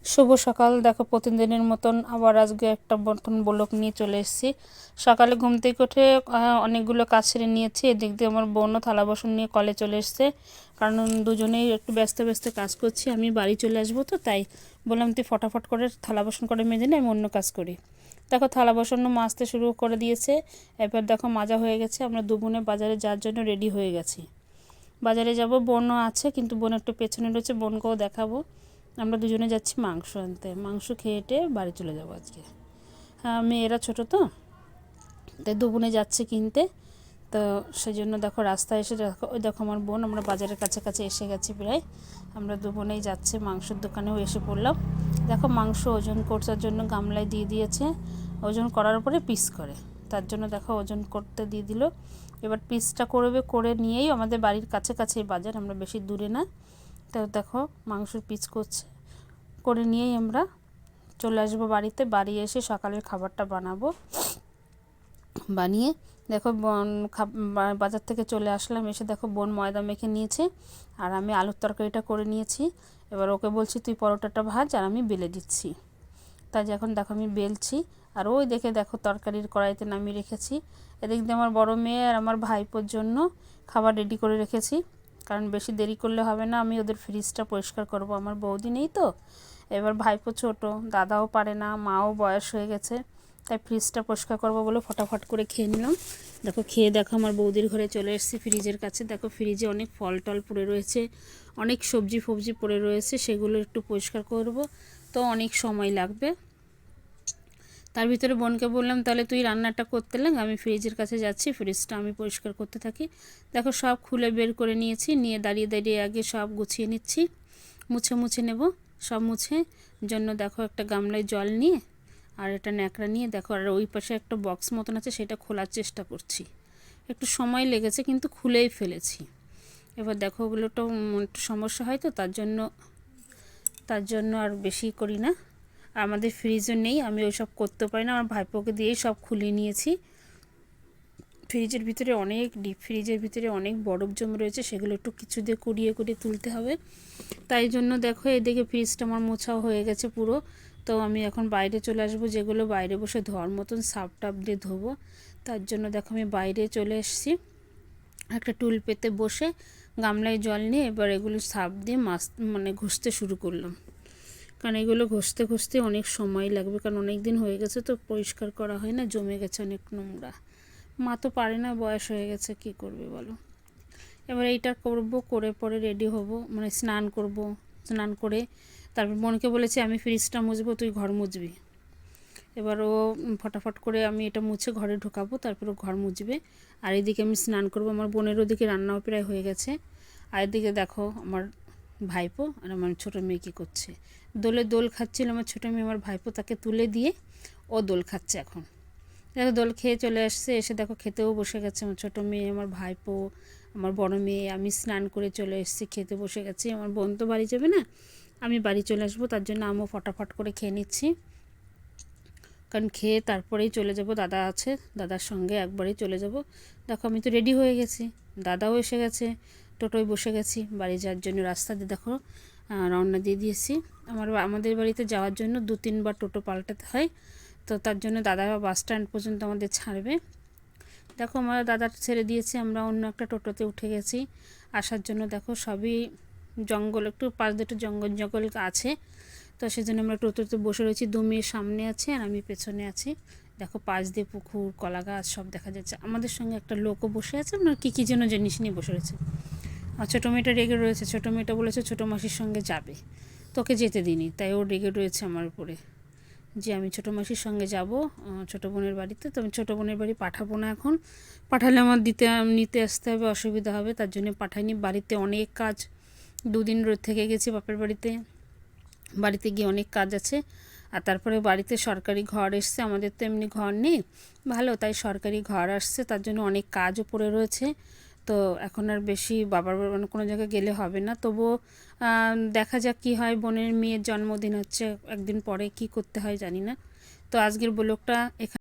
শুভ সকাল। দেখো প্রতিদিনের মতন আবার আজকে একটা নতুন ব্লগ নিয়ে চলে এসেছি। সকালে ঘুম থেকে উঠে অনেকগুলো কাজ সেরে নিয়েছি। এদিক দিয়ে আমার বোনও থালা বাসন নিয়ে কলে চলে এসছে, কারণ দুজনেই একটু ব্যস্ত ব্যস্ত কাজ করছি। আমি বাড়ি চলে আসবো, তো তাই বললাম তুই ফটাফট করে থালা বাসন করে মেজে নে, আমি অন্য কাজ করি। দেখো থালা বাসন মাজতে শুরু করে দিয়েছে। এবার দেখো মাজা হয়ে গেছে। আমরা দু বোনে বাজারে যাওয়ার জন্য রেডি হয়ে গেছি। বাজারে যাব, বোনও আছে কিন্তু বোন একটু পেছনে রয়েছে, বোনকেও দেখাবো। আমরা দুজনে যাচ্ছি মাংস আনতে। মাংস খেয়ে বাড়ি চলে যাবো আজকে। হ্যাঁ, মেয়েরা ছোটো তো, তাই দু বোনে যাচ্ছে কিনতে। তো সেই জন্য দেখো রাস্তায় এসে দেখো ওই দেখো আমার বোন, আমরা বাজারের কাছাকাছি এসে গেছি প্রায়। আমরা দু বোনেই যাচ্ছে, মাংসের দোকানেও এসে পড়লাম। দেখো মাংস ওজন করার জন্য গামলায় দিয়ে দিয়েছে। ওজন করার পরে পিস করে, তার জন্য দেখো ওজন করতে দিয়ে দিল। এবার পিসটা করবে, করে নিয়েই আমাদের বাড়ির কাছাকাছি বাজার, আমরা বেশি দূরে না। তো দেখো মাংসের পিস করছে, করে নিয়েই আমরা চলে আসবো বাড়িতে। বাড়ি এসে সকালের খাবারটা বানাবো। বানিয়ে দেখো বোন বাজার থেকে চলে আসলাম। এসে দেখো বোন ময়দা মেখে নিয়েছে আর আমি আলুর তরকারিটা করে নিয়েছি। এবার ওকে বলছি তুই পরোটাটা ভাজ আর আমি বেলে দিচ্ছি। তাই এখন দেখো আমি বেলছি, আর ওই দেখো তরকারির কড়াইতে নামিয়ে রেখেছি। এদিক দিয়ে আমার বড় মেয়ে আর আমার ভাইপোর জন্য খাবার রেডি করে রেখেছি, কারণ বেশি দেরি করলে হবে না। আমি ওদের ফ্রিজটা পরিষ্কার করব, আমার বৌদি নেই তো। এবার ভাইপো ছোট, দাদাও পারে না, মাও বয়স হয়ে গেছে, তাই ফ্রিজটা পরিষ্কার করবো বলে ফটাফট করে খেয়ে নিলাম। দেখো খেয়ে দেখো আমার বৌদির ঘরে চলে এসেছি ফ্রিজের কাছে। দেখো ফ্রিজে অনেক ফল টল পড়ে রয়েছে, অনেক সবজি ফবজি পড়ে রয়েছে, সেগুলো একটু পরিষ্কার করব, তো অনেক সময় লাগবে। তার ভিতরে বোনকে বললাম তাহলে তুই রান্নাটা করতে লাগ, আমি ফ্রিজের কাছে যাচ্ছি, ফ্রিজটা আমি পরিষ্কার করতে থাকি। দেখো সব খুলে বের করে নিয়েছি, নিয়ে দাঁড়িয়ে দাঁড়িয়ে আগে সব গুছিয়ে নিচ্ছি, মুছে নেব। সব মুছে জন্য দেখো একটা গামলায় জল নিয়ে আর এটা ন্যাকড়া নিয়ে দেখো, আর ওই পাশে একটা বক্স মতন আছে, সেটা খোলার চেষ্টা করছি। একটু সময় লেগেছে কিন্তু খুলেই ফেলেছি। এবার দেখো ওগুলো তো একটু সমস্যা হয়, তো তার জন্য আর বেশি করি না। আমাদের ফ্রিজও নেই, আমি ওই সব করতে পারি না, আমার ভাইপোকে দিয়েই সব খুলে নিয়েছি। ফ্রিজের ভিতরে অনেক ডিপ ফ্রিজের ভিতরে অনেক বরফ জমে রয়েছে, সেগুলো একটু কিছু দিয়ে কুড়িয়ে তুলতে হবে। তাই জন্য দেখো এদিকে ফ্রিজটা আমার মোছাও হয়ে গেছে পুরো। তো আমি এখন বাইরে চলে আসবো, যেগুলো বাইরে বসে ধোয়ার মতন সার্ফ টাপ দিয়ে ধোবো। তার জন্য দেখো আমি বাইরে চলে এসেছি, একটা টুল পেতে বসে গামলায় জল নিয়ে এবার এগুলো সার্ফ দিয়ে ঘষতে শুরু করলাম, কারণ এগুলো ঘষতে অনেক সময় লাগবে, কারণ অনেক দিন হয়ে গেছে তো পরিষ্কার করা হয় না, জমে গেছে অনেক নোংরা। মা তো পারে না, বয়স হয়ে গেছে, কি করবে বলো। এবার এইটা করব, করে পরে রেডি হব, স্নান করব। স্নান করে তারপর বোনকে বলেছি আমি ফ্রিজটা মুছবো, তুই ঘর মুছবি। এবার ও ফটাফট করে আমি এটা মুছে ঘরে ঢোকাবো, তারপরে ঘর মুছবে। আর এদিকে আমি স্নান করব। আমার বোনের ওদিকে রান্নাও প্রায় হয়ে গেছে। আর এদিকে দেখো আমার ভাইপো আর আমার ছোটো মেয়ে কী করছে, দোল খাচ্ছিল আমার ছোটো মেয়ে। আমার ভাইপো তাকে তুলে দিয়ে ও দোল খাচ্ছে এখন। দেখো দোল খেয়ে চলে আসছে, এসে দেখো খেতেও বসে গেছে আমার ছোটো মেয়ে, আমার ভাইপো, আমার বড় মেয়ে। আমি স্নান করে চলে এসেছি, খেতে বসে গেছি। আমার বোন তো বাড়ি যাবে না, আমি বাড়ি চলে আসবো, তার জন্য আমিও ফটাফট করে খেয়ে নিচ্ছি, কারণ খেয়ে তারপরেই চলে যাব। দাদা আছে, দাদার সঙ্গে একবারেই চলে যাব। দেখো আমি তো রেডি হয়ে গেছি, দাদাও এসে গেছে, টোটোয় বসে গেছি বাড়ি যাওয়ার জন্য। রাস্তা দিয়ে দেখো রওনা দিয়ে দিয়েছি। আমাদের বাড়িতে যাওয়ার জন্য 2-3 বার টোটো পাল্টাতে হয়, তো তার জন্য দাদা বাস স্ট্যান্ড পর্যন্ত আমাদের ছাড়বে। দেখো আমরা দাদা ছেড়ে দিয়েছি, আমরা অন্য একটা টোটোতে উঠে গেছি আসার জন্য। দেখো সবই জঙ্গল, একটু পাশ দিয়ে একটু জঙ্গল আছে, তো সেজন্য আমরা টোটোতে বসে রয়েছি। 2 মেয়ে সামনে আছে আর আমি পেছনে আছি। দেখো পাশ দিয়ে পুকুর, কলা গাছ সব দেখা যাচ্ছে। আমাদের সঙ্গে একটা লোকও বসে আছে, আপনার কী যেন জিনিস নিয়ে বসে রয়েছে। আর ছোটো মেয়েটা রেগে রয়েছে, ছোটো মেয়েটা বলেছে ছোটো মাসির সঙ্গে যাবে, তোকে যেতে দিনি, তাই ও রেগে রয়েছে আমার উপরে যে আমি ছোটো মাসির সঙ্গে যাব ছোটো বোনের বাড়িতে। তো আমি ছোটো বোনের বাড়ি পাঠাবো না, এখন পাঠালে আমার নিতে আসতে হবে, অসুবিধা হবে, তার জন্য পাঠাইনি। বাড়িতে অনেক কাজ, 2 দিন থেকে গেছি বাপের বাড়িতে গিয়ে অনেক কাজ আছে। আর তারপরে বাড়িতে সরকারি ঘর এসছে, আমাদের তো এমনি ঘর নেই ভালো, তাই সরকারি ঘর আসছে, তার জন্য অনেক কাজও পড়ে রয়েছে। তো এখন আর বেশি বাবার কোনো জায়গায় গেলে হবে না, তবুও দেখা যাক কী হয়। বোনের মেয়ের জন্মদিন হচ্ছে একদিন পরে, কি করতে হয় জানি না। তো আজকের ব্লগটা এখানে